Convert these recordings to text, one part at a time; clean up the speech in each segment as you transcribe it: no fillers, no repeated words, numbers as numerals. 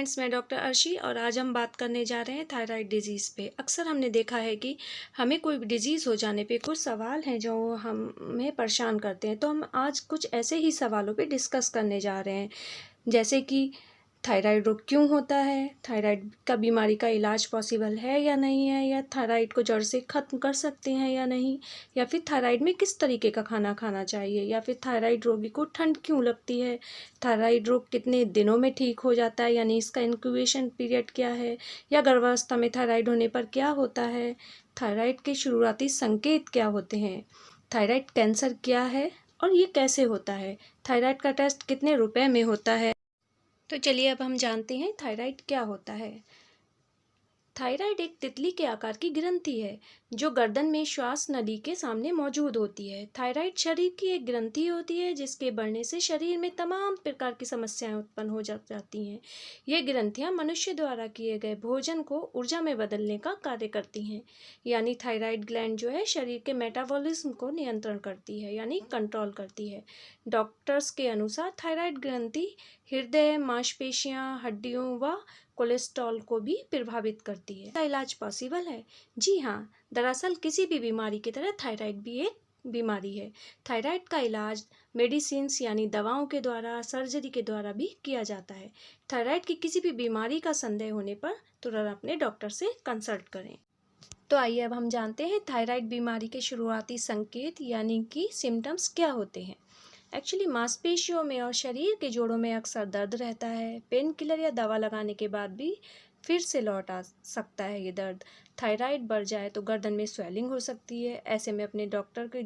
Friends, मैं doctor Arshi और आज हम बात करने जा रहे हैं थायराइड डिजीज़ पे। अक्सर हमने देखा है कि हमें कोई भी डिजीज़ हो जाने पे कुछ सवाल हैं जो हमें परेशान करते हैं। तो हम आज कुछ ऐसे ही सवालों पे डिस्कस करने जा रहे हैं, जैसे कि थायराइड रोग क्यों होता है, थायराइड का बीमारी का इलाज पॉसिबल है या नहीं है, या थायराइड को जड़ से ख़त्म कर सकते हैं या नहीं, या फिर थायराइड में किस तरीके का खाना खाना चाहिए, या फिर थायराइड रोगी को ठंड क्यों लगती है, थायराइड रोग कितने दिनों में ठीक हो जाता है, यानी इसका इंक्यूबेशन पीरियड क्या है, या गर्भावस्था में थायराइड होने पर क्या होता है, थायराइड के शुरुआती संकेत क्या होते हैं, थायराइड कैंसर क्या है और ये कैसे होता है, थायराइड का टेस्ट कितने रुपए में होता है। तो चलिए अब हम जानते हैं थायराइड क्या होता है। थायराइड एक तितली के आकार की ग्रंथि है जो गर्दन में श्वास नली के सामने मौजूद होती है। थायराइड शरीर की एक ग्रंथि होती है जिसके बढ़ने से शरीर में तमाम प्रकार की समस्याएं उत्पन्न हो जाती हैं। ये ग्रंथियां मनुष्य द्वारा किए गए भोजन को ऊर्जा में बदलने का कार्य करती हैं। यानी थायराइड ग्लैंड जो है शरीर के मेटाबॉलिज्म को नियंत्रण करती है, यानी कंट्रोल करती है। डॉक्टर्स के अनुसार थायराइड ग्रंथि हृदय, मांसपेशियां, हड्डियों व कोलेस्ट्रॉल को भी प्रभावित करती है। क्या इलाज पॉसिबल है? जी हाँ, दरअसल किसी भी बीमारी की तरह थायराइड भी एक बीमारी है। थायराइड का इलाज मेडिसिन्स यानी दवाओं के द्वारा, सर्जरी के द्वारा भी किया जाता है। थायराइड की किसी भी बीमारी का संदेह होने पर तुरंत अपने डॉक्टर से कंसल्ट करें। तो आइए अब हम जानते हैं थायराइड बीमारी के शुरुआती संकेत यानी कि सिम्टम्स क्या होते हैं। एक्चुअली मांसपेशियों में और शरीर के जोड़ों में अक्सर दर्द रहता है। पेन किलर या दवा लगाने के बाद भी फिर से लौट आ सकता है ये दर्द। थायराइड बढ़ जाए तो गर्दन में स्वेलिंग हो सकती है, ऐसे में अपने डॉक्टर को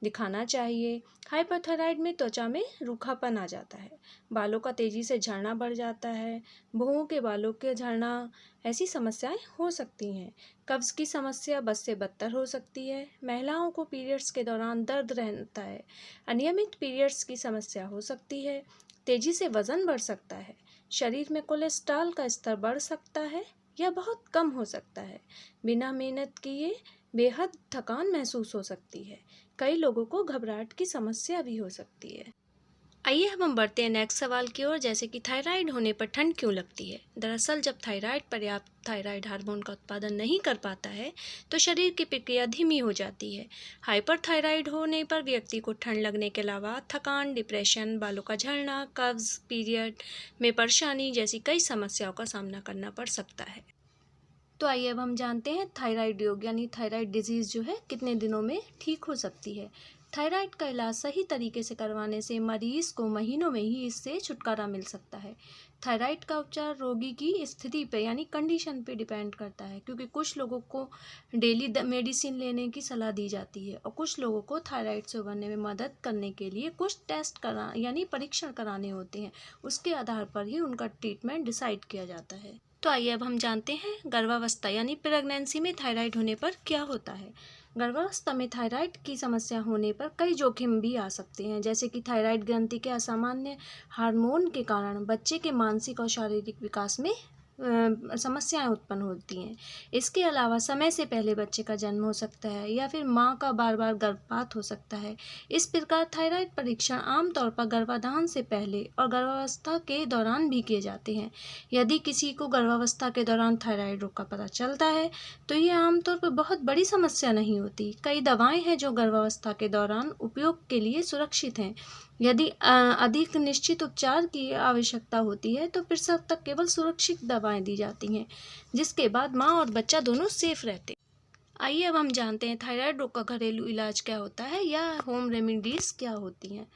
दिखाना चाहिए। हाइपरथायराइड में त्वचा में रूखापन आ जाता है, बालों का तेज़ी से झड़ना बढ़ जाता है, भौहों के बालों के झड़ना, ऐसी समस्याएं हो सकती हैं। कब्ज़ की समस्या बद से बदतर हो सकती है। महिलाओं को पीरियड्स के दौरान दर्द रहता है। अनियमित पीरियड्स की समस्या हो सकती है। तेज़ी से वज़न बढ़ सकता है। शरीर में कोलेस्ट्रॉल का स्तर बढ़ सकता है या बहुत कम हो सकता है। बिना मेहनत किए बेहद थकान महसूस हो सकती है। कई लोगों को घबराहट की समस्या भी हो सकती है। आइए अब हम बढ़ते हैं नेक्स्ट सवाल की ओर, जैसे कि थायराइड होने पर ठंड क्यों लगती है। दरअसल जब थायराइड पर्याप्त थायराइड हार्मोन का उत्पादन नहीं कर पाता है तो शरीर की प्रक्रिया धीमी हो जाती है। हाइपरथायराइड होने पर व्यक्ति को ठंड लगने के अलावा थकान, डिप्रेशन, बालों का झड़ना, कब्ज, पीरियड में परेशानी जैसी कई समस्याओं का सामना करना पड़ सकता है। तो आइए अब हम जानते हैं थायराइड रोग यानी थायराइड डिजीज़ जो है कितने दिनों में ठीक हो सकती है। थायराइड का इलाज सही तरीके से करवाने से मरीज़ को महीनों में ही इससे छुटकारा मिल सकता है। थायराइड का उपचार रोगी की स्थिति पे यानी कंडीशन पे डिपेंड करता है, क्योंकि कुछ लोगों को डेली मेडिसिन लेने की सलाह दी जाती है और कुछ लोगों को थायराइड से उबरने में मदद करने के लिए कुछ टेस्ट करा यानी परीक्षण कराने होते हैं। उसके आधार पर ही उनका ट्रीटमेंट डिसाइड किया जाता है। तो आइए अब हम जानते हैं गर्भावस्था यानी प्रेगनेंसी में थायराइड होने पर क्या होता है। गर्भावस्था में थायराइड की समस्या होने पर कई जोखिम भी आ सकते हैं, जैसे कि थायराइड ग्रंथि के असामान्य हार्मोन के कारण बच्चे के मानसिक और शारीरिक विकास में समस्याएं उत्पन्न होती हैं। इसके अलावा समय से पहले बच्चे का जन्म हो सकता है या फिर मां का बार बार गर्भपात हो सकता है। इस प्रकार थायराइड परीक्षण आमतौर पर गर्भाधान से पहले और गर्भावस्था के दौरान भी किए जाते हैं। यदि किसी को गर्भावस्था के दौरान थायराइड रोग का पता चलता है तो ये आमतौर पर बहुत बड़ी समस्या नहीं होती। कई दवाएं हैं जो गर्भावस्था के दौरान उपयोग के लिए सुरक्षित हैं। यदि अधिक निश्चित उपचार की आवश्यकता होती है तो प्रसव तक केवल सुरक्षित दवाएं दी जाती हैं, जिसके बाद माँ और बच्चा दोनों सेफ रहते हैं। आइए अब हम जानते हैं थायराइड रोग का घरेलू इलाज क्या होता है या होम रेमेडीज़ क्या होती हैं,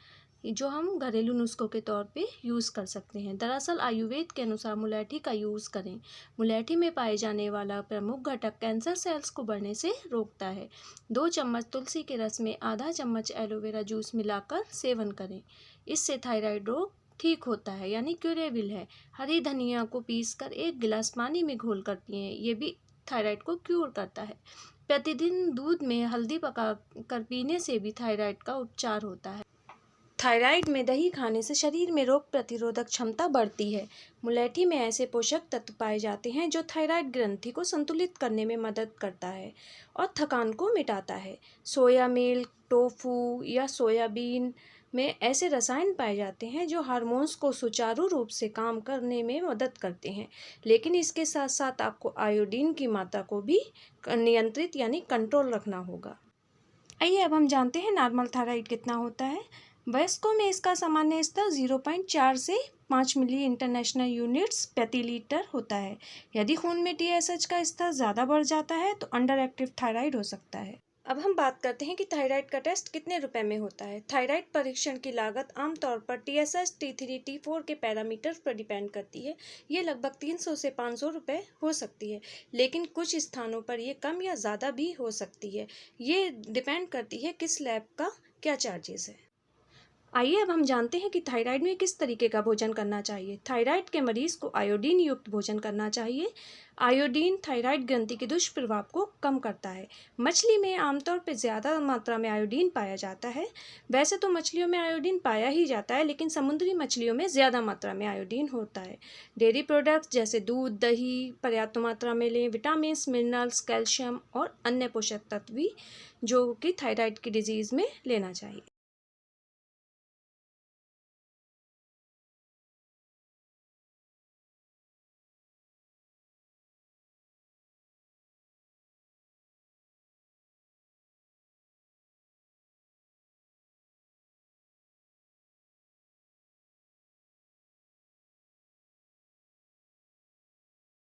जो हम घरेलू नुस्खों के तौर पे यूज़ कर सकते हैं। दरअसल आयुर्वेद के अनुसार मुलैठी का यूज़ करें। मुलैठी में पाए जाने वाला प्रमुख घटक कैंसर सेल्स को बढ़ने से रोकता है। 2 चम्मच तुलसी के रस में आधा चम्मच एलोवेरा जूस मिलाकर सेवन करें। इससे थायराइड रोग ठीक होता है, यानी क्यूरेबल है। हरी धनिया को पीसकर 1 गिलास पानी में घोल कर पिएं, ये भी थायराइड को क्यूर करता है। प्रतिदिन दूध में हल्दी पका कर पीने से भी थायराइड का उपचार होता है। थायराइड में दही खाने से शरीर में रोग प्रतिरोधक क्षमता बढ़ती है। मुलैठी में ऐसे पोषक तत्व पाए जाते हैं जो थायराइड ग्रंथि को संतुलित करने में मदद करता है और थकान को मिटाता है। सोया मिल्क, टोफू या सोयाबीन में ऐसे रसायन पाए जाते हैं जो हार्मोन्स को सुचारू रूप से काम करने में मदद करते हैं, लेकिन इसके साथ साथ आपको आयोडीन की मात्रा को भी नियंत्रित यानी कंट्रोल रखना होगा। आइए अब हम जानते हैं नॉर्मल थायराइड कितना होता है। वयस्कों में इसका सामान्य स्तर 0.4 से 5 मिली इंटरनेशनल यूनिट्स प्रति लीटर होता है। यदि खून में TSH का स्तर ज़्यादा बढ़ जाता है तो अंडर एक्टिव थायराइड हो सकता है। अब हम बात करते हैं कि थायराइड का टेस्ट कितने रुपए में होता है। थायराइड परीक्षण की लागत आमतौर पर TSH, T3, T4 के पैरामीटर पर डिपेंड करती है। ये लगभग 300 से 500 रुपये हो सकती है, लेकिन कुछ स्थानों पर ये कम या ज़्यादा भी हो सकती है। ये डिपेंड करती है किस लैब का क्या चार्जेस है। आइए अब हम जानते हैं कि थायराइड में किस तरीके का भोजन करना चाहिए। थायराइड के मरीज को आयोडीन युक्त भोजन करना चाहिए। आयोडीन थायराइड ग्रंथि के दुष्प्रभाव को कम करता है। मछली में आमतौर पर ज़्यादा मात्रा में आयोडीन पाया जाता है। वैसे तो मछलियों में आयोडीन पाया ही जाता है, लेकिन समुद्री मछलियों में ज़्यादा मात्रा में आयोडीन होता है। डेयरी प्रोडक्ट्स जैसे दूध, दही पर्याप्त मात्रा में लें। विटामिन, मिनरल्स, कैल्शियम और अन्य पोषक तत्व भी जो कि थायराइड की डिजीज़ में लेना चाहिए।